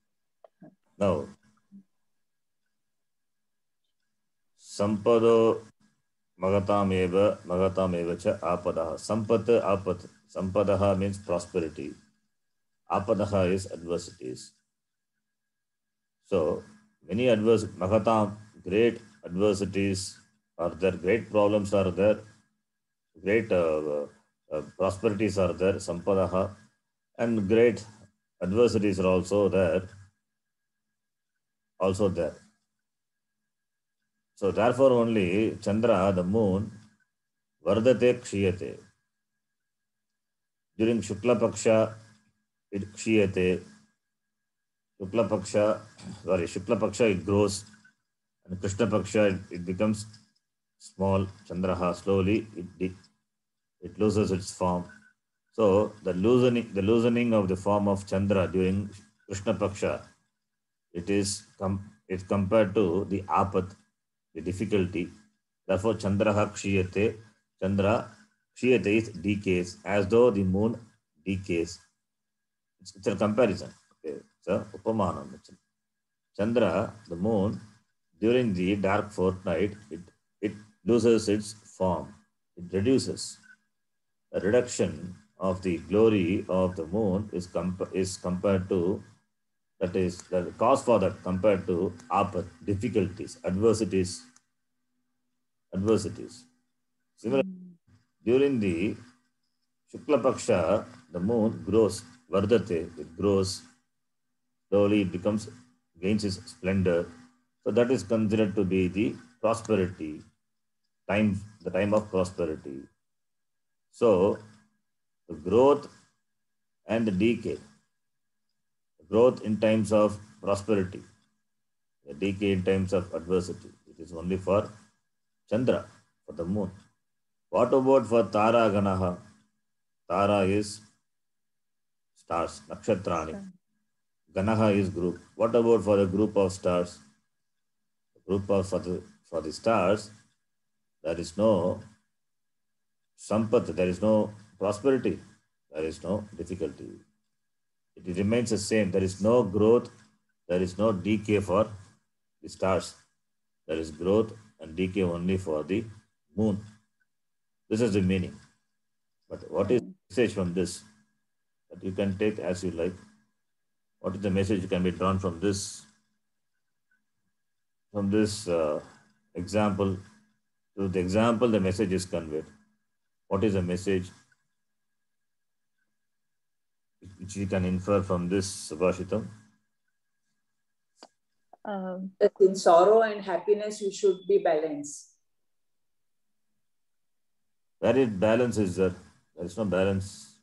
Now, Sampado Magatameva cha Apadaha. Sampat Apat. Sampadaha means prosperity. Apadaha is adversities. So, many Magatam, great adversities are there, great problems are there, great prosperities are there, Sampadaha, and great adversities are also there. So therefore only Chandra, the moon, Vardate Kshiyate. During Shukla Paksha, it Kshiyate. Shukla Paksha, it grows. And Krishna Paksha, it becomes small. Chandraha, slowly, it loses its form. So the loosening of the form of Chandra during Krishna Paksha, it is compared to the apat, the difficulty. Therefore, Chandraha Kshiyate. Chandra Kshiyate is decays, as though the moon decays. It's a comparison. Okay. It's a upamanam. Chandra, the moon, during the dark fortnight, it loses its form. It reduces. A reduction of the glory of the moon is compared to, that is the cause for that, compared to apat, difficulties, adversities. Similarly, during the Shukla Paksha, the moon grows, Vardate, it grows, slowly it gains its splendor. So that is considered to be the prosperity, the time of prosperity. So the growth and the decay, growth in times of prosperity, the decay in times of adversity, it is only for Chandra, for the moon. What about for Tara Ganaha? Tara is stars, Nakshatrani. Ganaha is group. What about for the group of stars? Group of for the stars, there is no sampat, there is no prosperity, there is no difficulty. It remains the same. There is no growth, there is no decay for the stars. There is growth and decay only for the moon. This is the meaning. But what is the message from this? That you can take as you like. What is the message that can be drawn from this? From this example, to the example, the message is conveyed. What is the message which you can infer from this Subhashitam? That in sorrow and happiness, you should be balanced. Where is balance is there? There is no balance.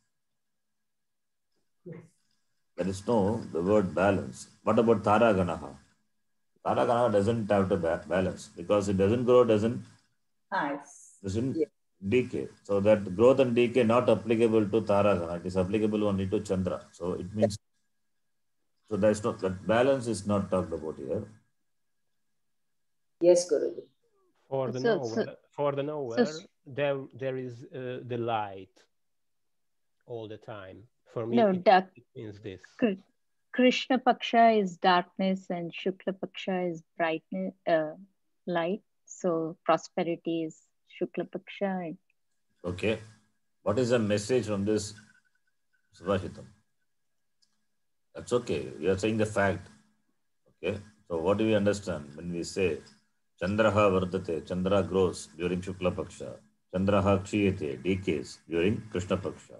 There is no the word balance. What about Tara Ganaha? Tara Ganaha doesn't have to balance because it doesn't grow, doesn't decay. So that growth and decay not applicable to Tara Ganaha. It is applicable only to Chandra. So it means, so there is no, that balance is not talked about here. Yes, Guruji. For the knower, there is the light all the time. For me, it means this. Krishna Paksha is darkness and Shukla Paksha is brightness, light. So prosperity is Shukla Paksha. Okay. What is the message from this Subhashitam? That's okay. We are saying the fact. Okay. So what do we understand when we say Chandraha Vardate, Chandra grows during Shukla Paksha, Chandraha Kshiyate, decays during Krishna Paksha.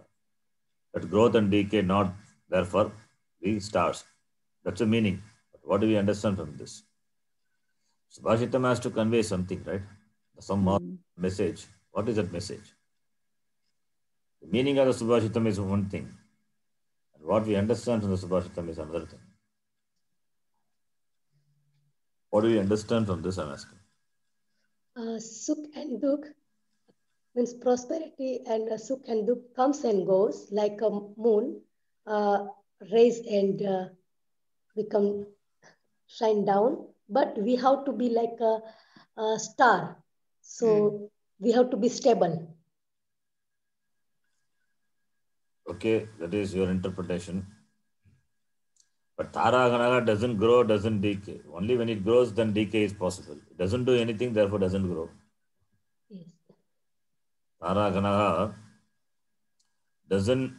That growth and decay not therefore the stars. That's the meaning. But what do we understand from this? Subhashitam has to convey something, right? Some message. What is that message? The meaning of the Subhashitam is one thing. And what we understand from the Subhashitam is another thing. What do we understand from this, I'm asking? Sukh and Dukh means prosperity, and Sukh and Dukh comes and goes like a moon, rise and become shine down. But we have to be like a star. So we have to be stable. Okay, that is your interpretation. But Tara Ganaha doesn't grow, doesn't decay. Only when it grows, then decay is possible. It doesn't do anything, therefore doesn't grow. Yes. Tara Ganaha doesn't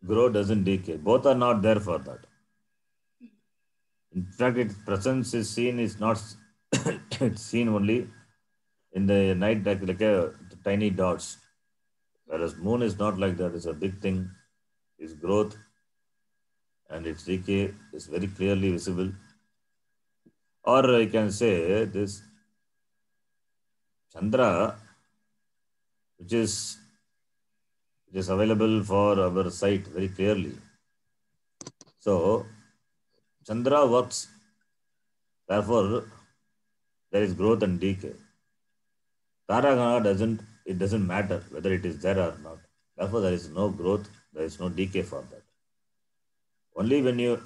grow, doesn't decay. Both are not there for that. In fact, its presence is seen, is not, it's seen only in the night like a tiny dots. Whereas moon is not like that. It's a big thing. Its growth and its decay is very clearly visible. Or I can say this Chandra, which is available for our sight very clearly. So Chandra works, therefore there is growth and decay. Taragana doesn't matter whether it is there or not. Therefore there is no growth, there is no decay for that. Only when you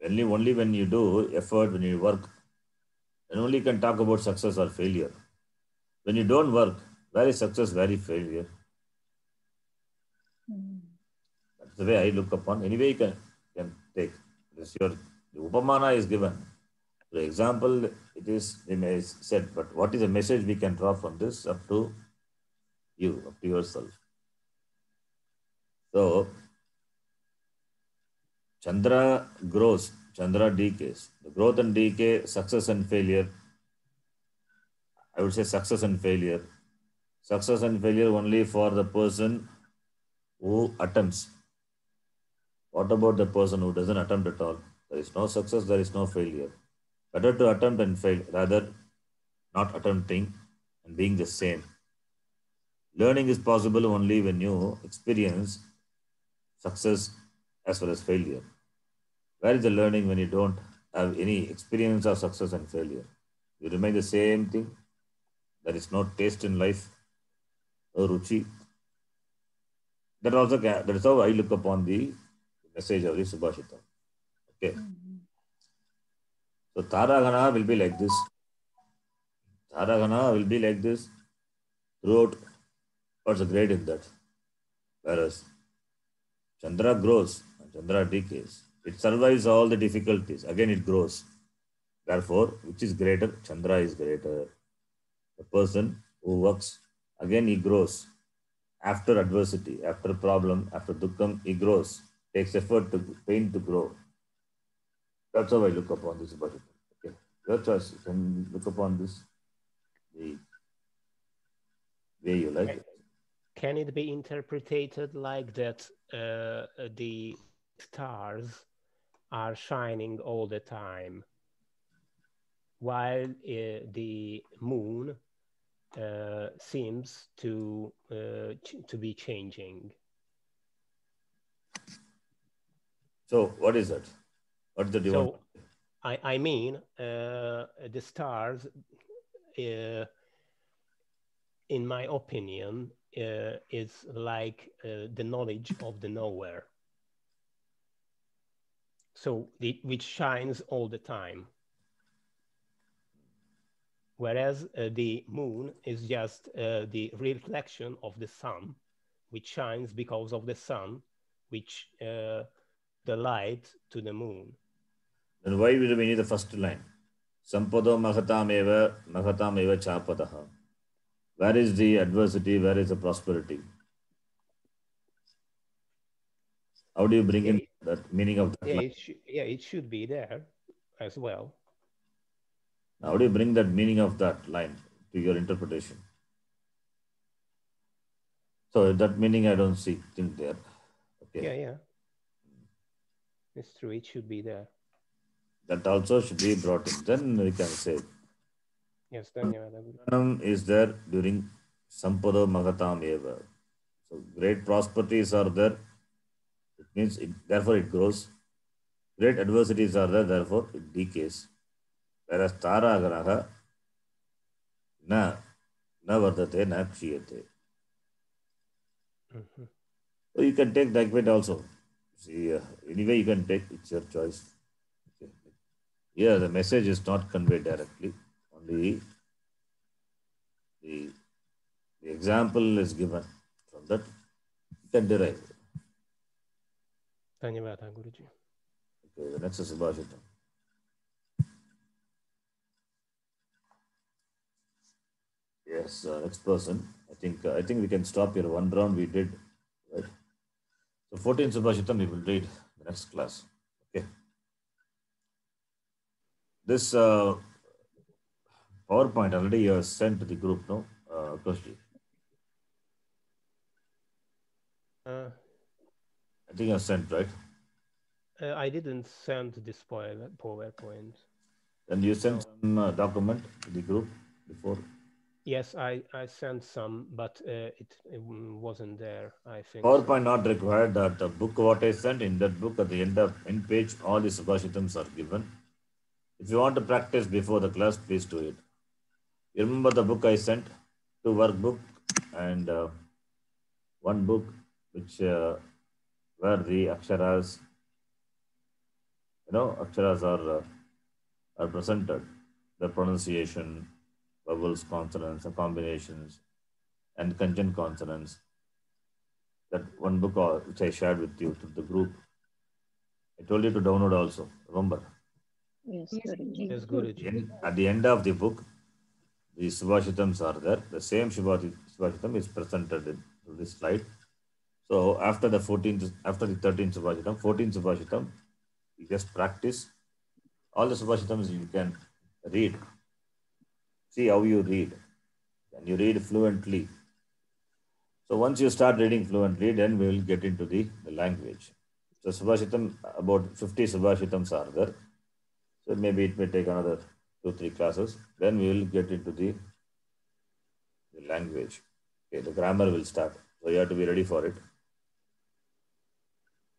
do effort, when you work, then only you can talk about success or failure. When you don't work, where is success, where is failure? That's the way I look upon. Anyway, you can take this. The Upamana is given. For example, it is said, but what is the message we can draw from this? Up to you, up to yourself. So, Chandra grows, Chandra decays. The growth and decay, success and failure. I would say success and failure. Success and failure only for the person who attempts. What about the person who doesn't attempt at all? There is no success, there is no failure. Better to attempt and fail, rather not attempting and being the same. Learning is possible only when you experience success as well as failure. Where is the learning when you don't have any experience of success and failure? You remain the same thing. There is no taste in life. no ruchi. That is how I look upon the message of the Subhashitam. Okay. So Taragana will be like this. Taragana will be like this throughout. What's great in that? Whereas Chandra grows and Chandra decays. It survives all the difficulties. Again, it grows. Therefore, which is greater? Chandra is greater. The person who works, again, he grows. After adversity, after problem, after dukkham, he grows. Takes effort to pain to grow. That's how I look upon this Bhagavad. Okay. Your choice. You can look upon this the way you like. Can it be interpreted like that the stars are shining all the time, while the moon seems to be changing? So what is that? What did you want? I mean, the stars, in my opinion, is like the knowledge of the knower. So which shines all the time. Whereas the moon is just the reflection of the sun, which shines because of the sun, which the light to the moon. Then why do we need the first line? Sampado mahatam eva chapadaha. Where is the adversity? Where is the prosperity? How do you bring in that meaning of that line? It should be there as well. How do you bring that meaning of that line to your interpretation? So that meaning I don't think there. Okay. Yeah. It's true. It should be there. That also should be brought in. Then we can say. Yes, is there during Sampado Magatam Eva. So great prosperities are there. It means therefore it grows. Great adversities are there, therefore it decays. Whereas Tara Graha na vardate na kshiyate. So you can take that way also. See, anyway you can take, it's your choice. Okay. Yeah, the message is not conveyed directly. Only the example is given. From that you can derive. Dhanyavada, Guruji. Okay, the next is Subhashitam. Yes, next person. I think we can stop here. One round we did, right? So 14 Subhashitam we will read the next class. Okay. This PowerPoint already you have sent to the group, no? Koshji. I think you have sent, right? I didn't send this PowerPoint. And you sent some document to the group before? Yes, I sent some, but it wasn't there, I think. PowerPoint not required. That book what I sent, in that book at the end page, all the Subhashitams are given. If you want to practice before the class, please do it. You remember the book I sent? 2 workbook and 1 book which where the aksharas, aksharas are presented, the pronunciation, vowels, consonants, and combinations, and conjunct consonants. That 1 book which I shared with you to the group. I told you to download also. Remember? Yes, Guruji. Yes, Guruji. At the end of the book, the Subhashitams are there. The same Subhashitam is presented in this slide. So after the 13th Subhashitam, 14th Subhashitam, you just practice. All the Subhashitams you can read. See how you read. And you read fluently. So once you start reading fluently, then we will get into the language. So Subhashitam, about 50 Subhashitams are there. So maybe it may take another 2-3 classes. Then we will get into the language. Okay, the grammar will start. So you have to be ready for it.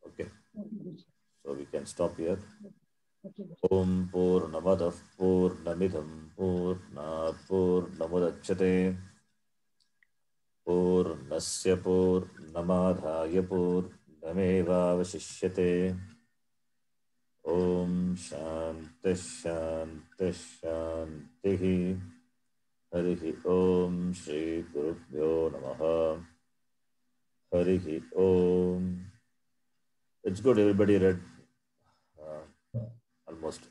Okay. So we can stop here. Om Purnamadav Purnamidham Purnat Purnamudachyate पूर्णस्य पूर्णमादाय पूर्णमेवावशिष्यते। ओम शांति शांति शांतिः। हरिः ओम श्री गुरुभ्यो नमः। हरिः ओम। It's good everybody read almost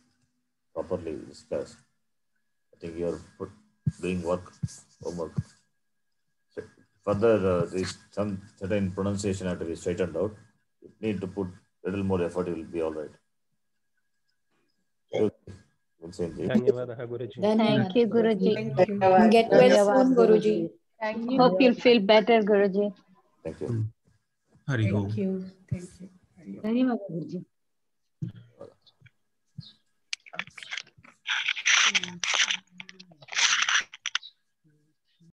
properly discussed. I think you're doing homework. Further, there's some certain pronunciation have to be straightened out. You need to put a little more effort, it will be all right. धन्यवादः गुरुजी. Thank you, Guruji. Get well soon, Guruji. Hope you'll feel better, Guruji. Thank you. Hari Om. Thank you. Thank you. धन्यवाद गुरुजी.